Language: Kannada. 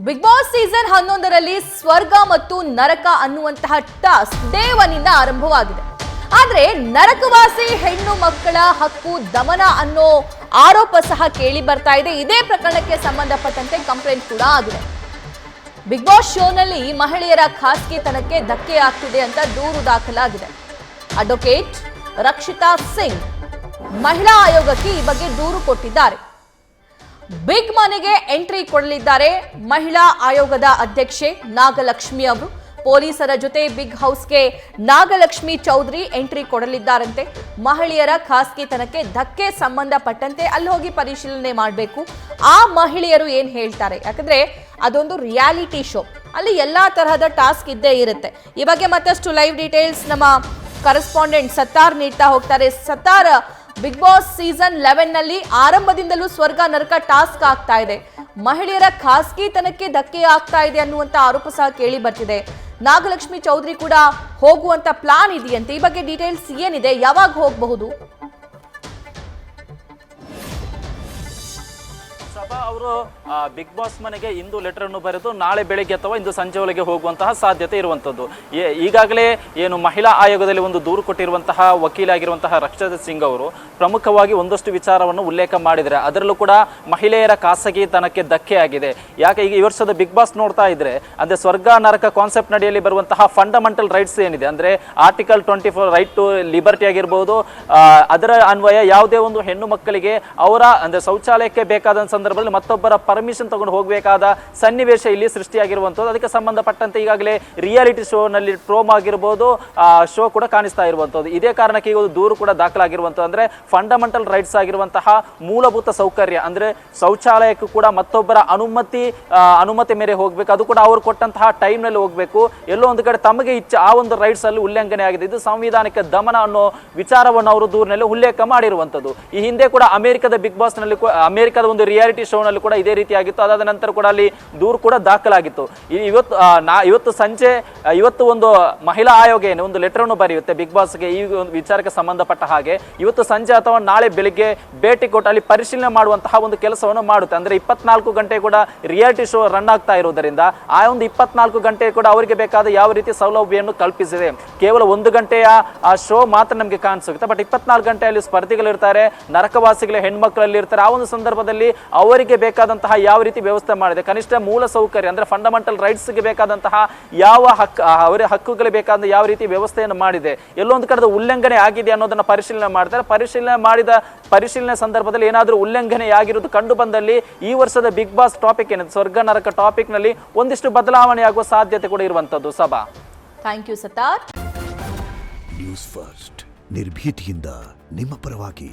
ಬಿಗ್ ಬಾಸ್ ಸೀಸನ್ 11ರಲ್ಲಿ ಸ್ವರ್ಗ ಮತ್ತು ನರಕ ಅನ್ನುವಂತಹ ಟಾಸ್ಕ್ ಡೇ 1 ಇಂದ ಆರಂಭವಾಗಿದೆ. ಆದ್ರೆ ನರಕವಾಸಿ ಹೆಣ್ಣು ಮಕ್ಕಳ ಹಕ್ಕು ದಮನ ಅನ್ನೋ ಆರೋಪ ಸಹ ಕೇಳಿ ಬರ್ತಾ ಇದೆ. ಇದೇ ಪ್ರಕರಣಕ್ಕೆ ಸಂಬಂಧಪಟ್ಟಂತೆ ಕಂಪ್ಲೇಂಟ್ ಕೂಡ ಆಗಿದೆ. ಬಿಗ್ ಬಾಸ್ ಶೋನಲ್ಲಿ ಮಹಿಳೆಯರ ಖಾಸಗಿತನಕ್ಕೆ ಧಕ್ಕೆ ಆಗ್ತಿದೆ ಅಂತ ದೂರು ದಾಖಲಾಗಿದೆ. ಅಡ್ವೊಕೇಟ್ ರಕ್ಷಿತಾ ಸಿಂಗ್ ಮಹಿಳಾ ಆಯೋಗಕ್ಕೆ ಈ ಬಗ್ಗೆ ದೂರು ಕೊಟ್ಟಿದ್ದಾರೆ. ಬಿಗ್ ಮನೆಗೆ ಎಂಟ್ರಿ ಕೊಡಲಿದ್ದಾರೆ ಮಹಿಳಾ ಆಯೋಗದ ಅಧ್ಯಕ್ಷೆ ನಾಗಲಕ್ಷ್ಮಿ ಅವರು. ಪೊಲೀಸರ ಜೊತೆ ಬಿಗ್ ಹೌಸ್ಗೆ ನಾಗಲಕ್ಷ್ಮಿ ಚೌಧರಿ ಎಂಟ್ರಿ ಕೊಡಲಿದ್ದಾರಂತೆ. ಮಹಿಳೆಯರ ಖಾಸಗಿತನಕ್ಕೆ ಧಕ್ಕೆ ಸಂಬಂಧಪಟ್ಟಂತೆ ಅಲ್ಲಿ ಹೋಗಿ ಪರಿಶೀಲನೆ ಮಾಡಬೇಕು. ಆ ಮಹಿಳೆಯರು ಏನ್ ಹೇಳ್ತಾರೆ, ಯಾಕಂದ್ರೆ ಅದೊಂದು ರಿಯಾಲಿಟಿ ಶೋ, ಅಲ್ಲಿ ಎಲ್ಲಾ ತರಹದ ಟಾಸ್ಕ್ ಇದ್ದೇ ಇರುತ್ತೆ. ಈ ಬಗ್ಗೆ ಮತ್ತಷ್ಟು ಲೈವ್ ಡೀಟೇಲ್ಸ್ ನಮ್ಮ ಕರೆಸ್ಪಾಂಡೆಂಟ್ ಸತ್ತಾರ್ ನೀಡ್ತಾ ಹೋಗ್ತಾರೆ. ಸತ್ತಾರ್, ಬಿಗ್ ಬಾಸ್ ಸೀಸನ್ 11 ನಲ್ಲಿ ಆರಂಭದಿಂದಲೂ ಸ್ವರ್ಗ ನರಕ ಟಾಸ್ಕ್ ಆಗ್ತಾ ಇದೆ. ಮಹಿಳೆಯರ ಖಾಸಗಿತನಕ್ಕೆ ಧಕ್ಕೆ ಆಗ್ತಾ ಇದೆ ಅನ್ನುವಂತ ಆರೋಪ ಸಹ ಕೇಳಿ ಬರ್ತಿದೆ. ನಾಗಲಕ್ಷ್ಮಿ ಚೌಧರಿ ಕೂಡ ಹೋಗುವಂತ ಪ್ಲಾನ್ ಇದೆಯಂತೆ. ಈ ಬಗ್ಗೆ ಡೀಟೇಲ್ಸ್ ಏನಿದೆ, ಯಾವಾಗ ಹೋಗಬಹುದು? ಅವರು ಬಿಗ್ ಬಾಸ್ ಮನೆಗೆ ಇಂದು ಲೆಟರ್ ಅನ್ನು ಬರೆದು ನಾಳೆ ಬೆಳಗ್ಗೆ ಅಥವಾ ಇಂದು ಸಂಜೆ ಒಳಗೆ ಹೋಗುವಂತಹ ಸಾಧ್ಯತೆ ಇರುವಂತದ್ದು. ಈಗಾಗಲೇ ಏನು ಮಹಿಳಾ ಆಯೋಗದಲ್ಲಿ ಒಂದು ದೂರು ಕೊಟ್ಟಿರುವಂತಹ ವಕೀಲಾಗಿರುವಂತಹ ರಕ್ಷಿತಾ ಸಿಂಗ್ ಅವರು ಪ್ರಮುಖವಾಗಿ ಒಂದಷ್ಟು ವಿಚಾರವನ್ನು ಉಲ್ಲೇಖ ಮಾಡಿದರೆ, ಅದರಲ್ಲೂ ಕೂಡ ಮಹಿಳೆಯರ ಖಾಸಗಿತನಕ್ಕೆ ಧಕ್ಕೆ ಆಗಿದೆ. ಯಾಕೆ ಈಗ ಈ ವರ್ಷದ ಬಿಗ್ ಬಾಸ್ ನೋಡ್ತಾ ಇದ್ರೆ, ಅಂದ್ರೆ ಸ್ವರ್ಗ ನರಕ ಕಾನ್ಸೆಪ್ಟ್ ನಡಿಯಲ್ಲಿ ಬರುವಂತಹ ಫಂಡಮೆಂಟಲ್ ರೈಟ್ಸ್ ಏನಿದೆ, ಅಂದ್ರೆ ಆರ್ಟಿಕಲ್ 24 ರೈಟ್ ಟು ಲಿಬರ್ಟಿ ಆಗಿರ್ಬೋದು, ಅದರ ಅನ್ವಯ ಯಾವುದೇ ಒಂದು ಹೆಣ್ಣು ಮಕ್ಕಳಿಗೆ ಅವರ ಅಂದ್ರೆ ಶೌಚಾಲಯಕ್ಕೆ ಬೇಕಾದ ಸಂದರ್ಭದಲ್ಲಿ ಮತ್ತೊಬ್ಬರ ಪರ್ಮಿಷನ್ ತಗೊಂಡು ಹೋಗಬೇಕಾದ ಸನ್ನಿವೇಶ ಇಲ್ಲಿ ಸೃಷ್ಟಿಯಾಗಿರುವಂಥದ್ದು. ಅದಕ್ಕೆ ಸಂಬಂಧಪಟ್ಟಂತೆ ಈಗಾಗಲೇ ರಿಯಾಲಿಟಿ ಶೋ ನಲ್ಲಿ ಟ್ರೋಮ್ ಆಗಿರ್ಬೋದು ಶೋ ಕೂಡ ಕಾಣಿಸ್ತಾ ಇರುವಂಥದ್ದು. ಇದೇ ಕಾರಣಕ್ಕೆ ಈಗ ದೂರು ಕೂಡ ದಾಖಲಾಗಿರುವಂಥದ್ದು. ಅಂದ್ರೆ ಫಂಡಮೆಂಟಲ್ ರೈಟ್ಸ್ ಆಗಿರುವಂತಹ ಮೂಲಭೂತ ಸೌಕರ್ಯ, ಅಂದ್ರೆ ಶೌಚಾಲಯಕ್ಕೂ ಕೂಡ ಮತ್ತೊಬ್ಬರ ಅನುಮತಿ ಮೇರೆ ಹೋಗ್ಬೇಕು, ಅದು ಕೂಡ ಅವರು ಕೊಟ್ಟಂತಹ ಟೈಮ್ ನಲ್ಲಿ ಹೋಗ್ಬೇಕು. ಎಲ್ಲೋ ಒಂದು ಕಡೆ ತಮಗೆ ಇಚ್ಛೆ ಆ ಒಂದು ರೈಟ್ಸ್ ಅಲ್ಲಿ ಉಲ್ಲಂಘನೆ ಆಗಿದೆ. ಇದು ಸಂವಿಧಾನಕ್ಕೆ ದಮನ ಅನ್ನೋ ವಿಚಾರವನ್ನು ಅವರು ದೂರಿನಲ್ಲಿ ಉಲ್ಲೇಖ ಮಾಡಿರುವಂಥದ್ದು. ಈ ಹಿಂದೆ ಕೂಡ ಅಮೆರಿಕದ ಬಿಗ್ ಬಾಸ್ ನಲ್ಲಿ, ಅಮೆರಿಕದ ಒಂದು ರಿಯಾಲಿಟಿ ಶೋ ನಲ್ಲಿ ಕೂಡ ಇದೇ ರೀತಿ ಆಗಿತ್ತು. ಅದಾದ ನಂತರ ಕೂಡ ಅಲ್ಲಿ ದೂರು ಕೂಡ ದಾಖಲಾಗಿತ್ತು. ಇವತ್ತು ಒಂದು ಮಹಿಳಾ ಆಯೋಗ ಏನು ಒಂದು ಲೆಟರ್ ಅನ್ನು ಬರೆಯುತ್ತೆ ಬಿಗ್ ಬಾಸ್ಗೆ ಈ ಒಂದು ವಿಚಾರಕ್ಕೆ ಸಂಬಂಧಪಟ್ಟ ಹಾಗೆ. ಇವತ್ತು ಸಂಜೆ ಅಥವಾ ನಾಳೆ ಬೆಳಿಗ್ಗೆ ಭೇಟಿ ಕೊಟ್ಟು ಅಲ್ಲಿ ಪರಿಶೀಲನೆ ಮಾಡುವಂತಹ ಒಂದು ಕೆಲಸವನ್ನು ಮಾಡುತ್ತೆ. ಅಂದ್ರೆ 24 ಗಂಟೆ ಕೂಡ ರಿಯಾಲಿಟಿ ಶೋ ರನ್ ಆಗ್ತಾ ಇರುವುದರಿಂದ ಆ ಒಂದು 24 ಗಂಟೆ ಕೂಡ ಅವರಿಗೆ ಬೇಕಾದ ಯಾವ ರೀತಿ ಸೌಲಭ್ಯವನ್ನು ಕಲ್ಪಿಸಿದೆ. ಕೇವಲ 1 ಗಂಟೆಯ ಆ ಶೋ ಮಾತ್ರ ನಮಗೆ ಕಾಣಿಸುತ್ತೆ, ಬಟ್ 24 ಗಂಟೆಯಲ್ಲಿ ಸ್ಪರ್ಧಿಗಳಿರ್ತಾರೆ, ನರಕವಾಸಿಗಳ ಹೆಣ್ಮಕ್ಳಲ್ಲಿ ಇರ್ತಾರೆ. ಆ ಒಂದು ಸಂದರ್ಭದಲ್ಲಿ ಅವರಿಗೆ ಬೇಕಾದಂತಹ ಯಾವ ರೀತಿ ವ್ಯವಸ್ಥೆ ಮಾಡಿದೆ, ಕನಿಷ್ಠ ಮೂಲ ಸೌಕರ್ಯ ಅಂದ್ರೆ ಫಂಡಮೆಂಟಲ್ ರೈಟ್ಸ್ಗೆ ಬೇಕಾದಂತಹ ಯಾವ ಅವರ ಹಕ್ಕುಗಳಿಗೆ ಬೇಕಾದ ಯಾವ ರೀತಿ ವ್ಯವಸ್ಥೆಯನ್ನು ಮಾಡಿದೆ, ಎಲ್ಲೊಂದು ಕಡೆ ಉಲ್ಲಂಘನೆ ಆಗಿದೆ ಅನ್ನೋದನ್ನ ಪರಿಶೀಲನೆ ಮಾಡ್ತಾರೆ. ಪರಿಶೀಲನೆ ಸಂದರ್ಭದಲ್ಲಿ ಏನಾದರೂ ಉಲ್ಲಂಘನೆ ಆಗಿರುವುದು ಕಂಡು ಬಂದಲ್ಲಿ ಈ ವರ್ಷದ ಬಿಗ್ ಬಾಸ್ ಟಾಪಿಕ್ ಏನಿದೆ ಸ್ವರ್ಗ ನರಕ ಟಾಪಿಕ್ ನಲ್ಲಿ ಒಂದಿಷ್ಟು ಬದಲಾವಣೆ ಆಗುವ ಸಾಧ್ಯತೆ ಕೂಡ ಇರುವಂತದ್ದು. ಸಭಾ, ಥ್ಯಾಂಕ್ ಯು ಸತಾರ್. ನ್ಯೂಸ್ ಫಸ್ಟ್ ನಿರ್ಭೀತಿಯಿಂದ ನಿಮ್ಮ ಪರವಾಗಿ.